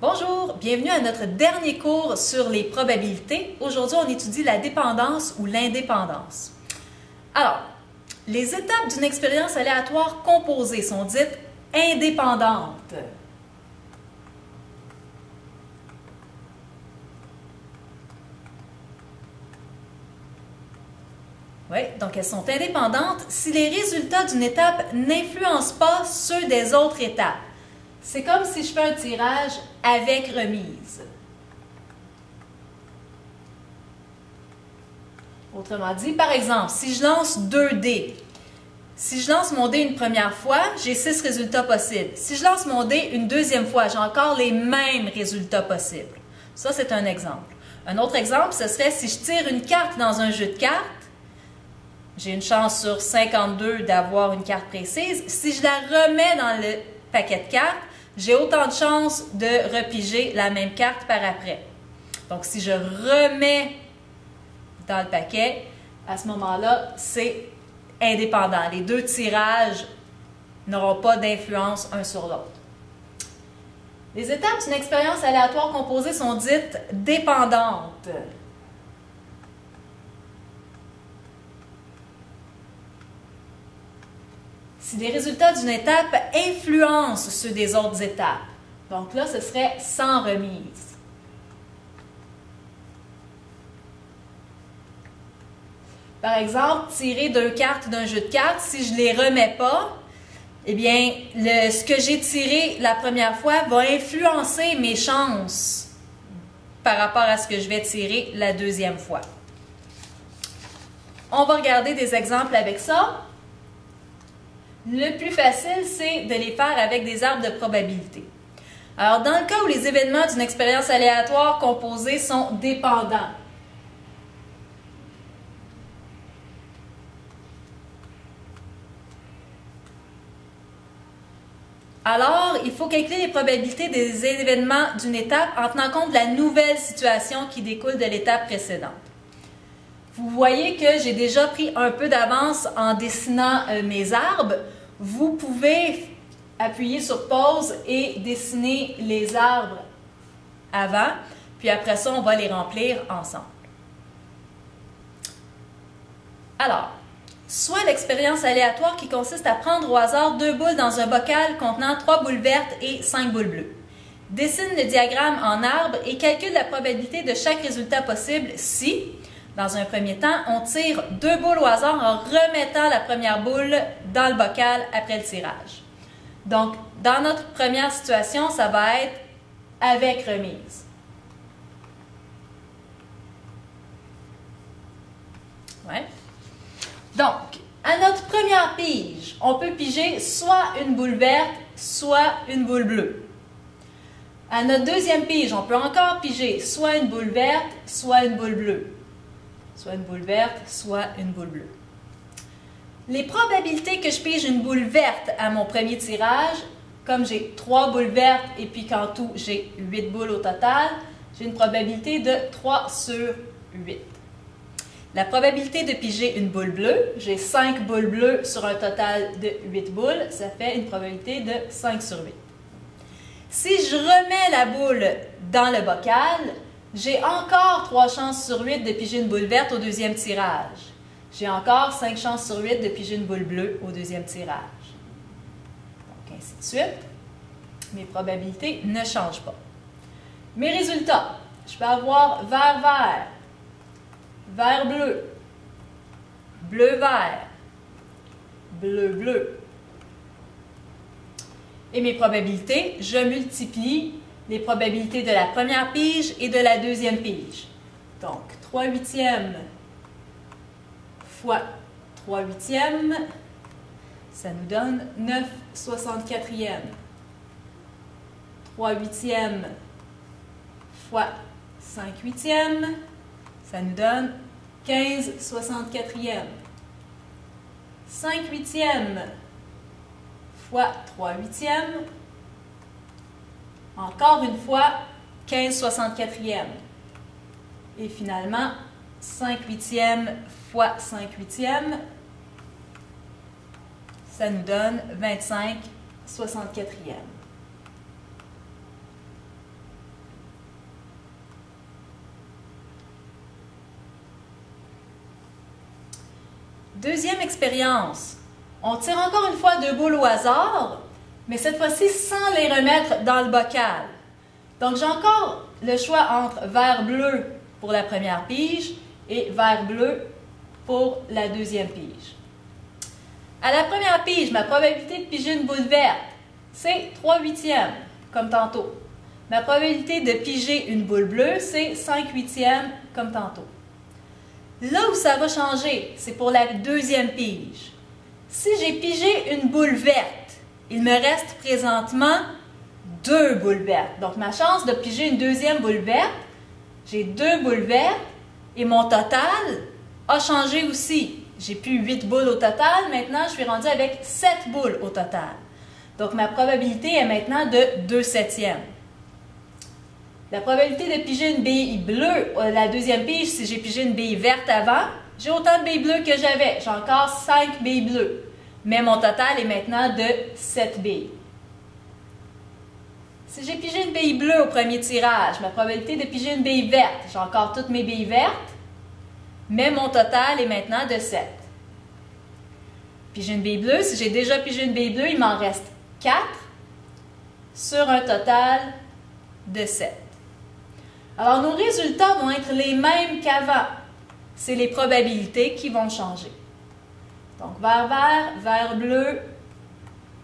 Bonjour, bienvenue à notre dernier cours sur les probabilités. Aujourd'hui, on étudie la dépendance ou l'indépendance. Alors, les étapes d'une expérience aléatoire composée sont dites indépendantes. Oui, donc elles sont indépendantes si les résultats d'une étape n'influencent pas ceux des autres étapes. C'est comme si je fais un tirage avec remise. Autrement dit, par exemple, si je lance 2 dés, si je lance mon dé une première fois, j'ai 6 résultats possibles. Si je lance mon dé une deuxième fois, j'ai encore les mêmes résultats possibles. Ça, c'est un exemple. Un autre exemple, ce serait si je tire une carte dans un jeu de cartes, j'ai une chance sur 52 d'avoir une carte précise. Si je la remets dans le paquet de cartes, j'ai autant de chances de repiger la même carte par après. Donc, si je remets dans le paquet, à ce moment-là, c'est indépendant. Les deux tirages n'auront pas d'influence un sur l'autre. Les étapes d'une expérience aléatoire composée sont dites dépendantes. Si les résultats d'une étape influencent ceux des autres étapes. Donc là, ce serait sans remise. Par exemple, tirer 2 cartes d'un jeu de cartes, si je ne les remets pas, eh bien, ce que j'ai tiré la première fois va influencer mes chances par rapport à ce que je vais tirer la deuxième fois. On va regarder des exemples avec ça. Le plus facile, c'est de les faire avec des arbres de probabilité. Alors, dans le cas où les événements d'une expérience aléatoire composée sont dépendants, alors, il faut calculer les probabilités des événements d'une étape en tenant compte de la nouvelle situation qui découle de l'étape précédente. Vous voyez que j'ai déjà pris un peu d'avance en dessinant mes arbres. Vous pouvez appuyer sur pause et dessiner les arbres avant, puis après ça, on va les remplir ensemble. Alors, soit l'expérience aléatoire qui consiste à prendre au hasard 2 boules dans un bocal contenant 3 boules vertes et 5 boules bleues. Dessine le diagramme en arbre et calcule la probabilité de chaque résultat possible si, dans un premier temps, on tire 2 boules au hasard en remettant la première boule dans le bocal après le tirage. Donc, dans notre première situation, ça va être avec remise. Ouais. Donc, à notre première pige, on peut piger soit une boule verte, soit une boule bleue. À notre deuxième pige, on peut encore piger soit une boule verte, soit une boule bleue. Soit une boule verte, soit une boule bleue. Les probabilités que je pige une boule verte à mon premier tirage, comme j'ai 3 boules vertes et puis qu'en tout j'ai 8 boules au total, j'ai une probabilité de 3 sur 8. La probabilité de piger une boule bleue, j'ai 5 boules bleues sur un total de 8 boules, ça fait une probabilité de 5 sur 8. Si je remets la boule dans le bocal, j'ai encore 3 chances sur 8 de piger une boule verte au deuxième tirage. J'ai encore 5 chances sur 8 de piger une boule bleue au deuxième tirage. Donc, ainsi de suite. Mes probabilités ne changent pas. Mes résultats, je peux avoir vert-vert, vert-bleu, bleu-vert, bleu-bleu. Et mes probabilités, je multiplie les probabilités de la première pige et de la deuxième pige. Donc, 3 huitièmes fois 3 huitièmes, ça nous donne 9 64e. 3 huitièmes fois 5 huitièmes, ça nous donne 15 64e. 5 huitièmes fois 3 huitièmes, encore une fois 15 64e. Et finalement, 5 huitièmes fois 5 huitièmes, ça nous donne 25 64e. Deuxième expérience. On tire encore une fois 2 boules au hasard, mais cette fois-ci sans les remettre dans le bocal. Donc j'ai encore le choix entre vert bleu pour la première pige et vert bleu pour la deuxième pige. À la première pige, ma probabilité de piger une boule verte, c'est 3/8, comme tantôt. Ma probabilité de piger une boule bleue, c'est 5/8, comme tantôt. Là où ça va changer, c'est pour la deuxième pige. Si j'ai pigé une boule verte, il me reste présentement 2 boules vertes. Donc ma chance de piger une deuxième boule verte, j'ai 2 boules vertes et mon total a changé aussi. J'ai plus 8 boules au total, maintenant je suis rendue avec 7 boules au total. Donc ma probabilité est maintenant de 2/7. La probabilité de piger une bille bleue, la deuxième pige, si j'ai pigé une bille verte avant, j'ai autant de billes bleues que j'avais. J'ai encore 5 billes bleues. Mais mon total est maintenant de 7 billes. Si j'ai pigé une bille bleue au premier tirage, ma probabilité de piger une bille verte, j'ai encore toutes mes billes vertes, mais mon total est maintenant de 7. Piger une bille bleue, si j'ai déjà pigé une bille bleue, il m'en reste 4 sur un total de 7. Alors, nos résultats vont être les mêmes qu'avant. C'est les probabilités qui vont changer. Donc, vert vert, vert bleu,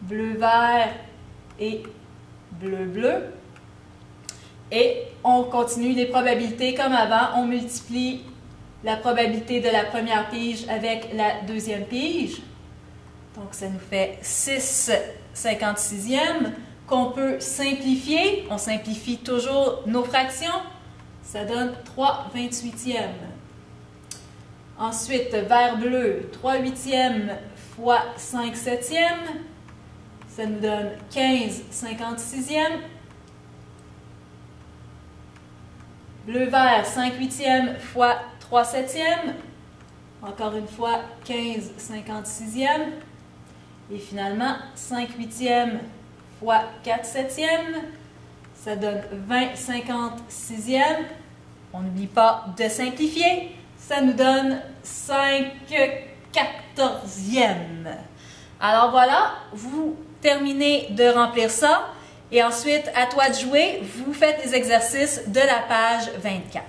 bleu vert et bleu bleu. Et on continue les probabilités comme avant. On multiplie la probabilité de la première pige avec la deuxième pige. Donc, ça nous fait 6/56e qu'on peut simplifier. On simplifie toujours nos fractions. Ça donne 3/28e. Ensuite, vert bleu, 3/8e fois 5/7e. Ça nous donne 15/56e. Bleu vert, 5/8e fois 3/7e. Encore une fois, 15/56e. Et finalement, 5/8e fois 4/7e. Ça donne 20/56e. On n'oublie pas de simplifier. Ça nous donne 5/14e. Alors voilà, vous terminez de remplir ça. Et ensuite, à toi de jouer, vous faites les exercices de la page 24.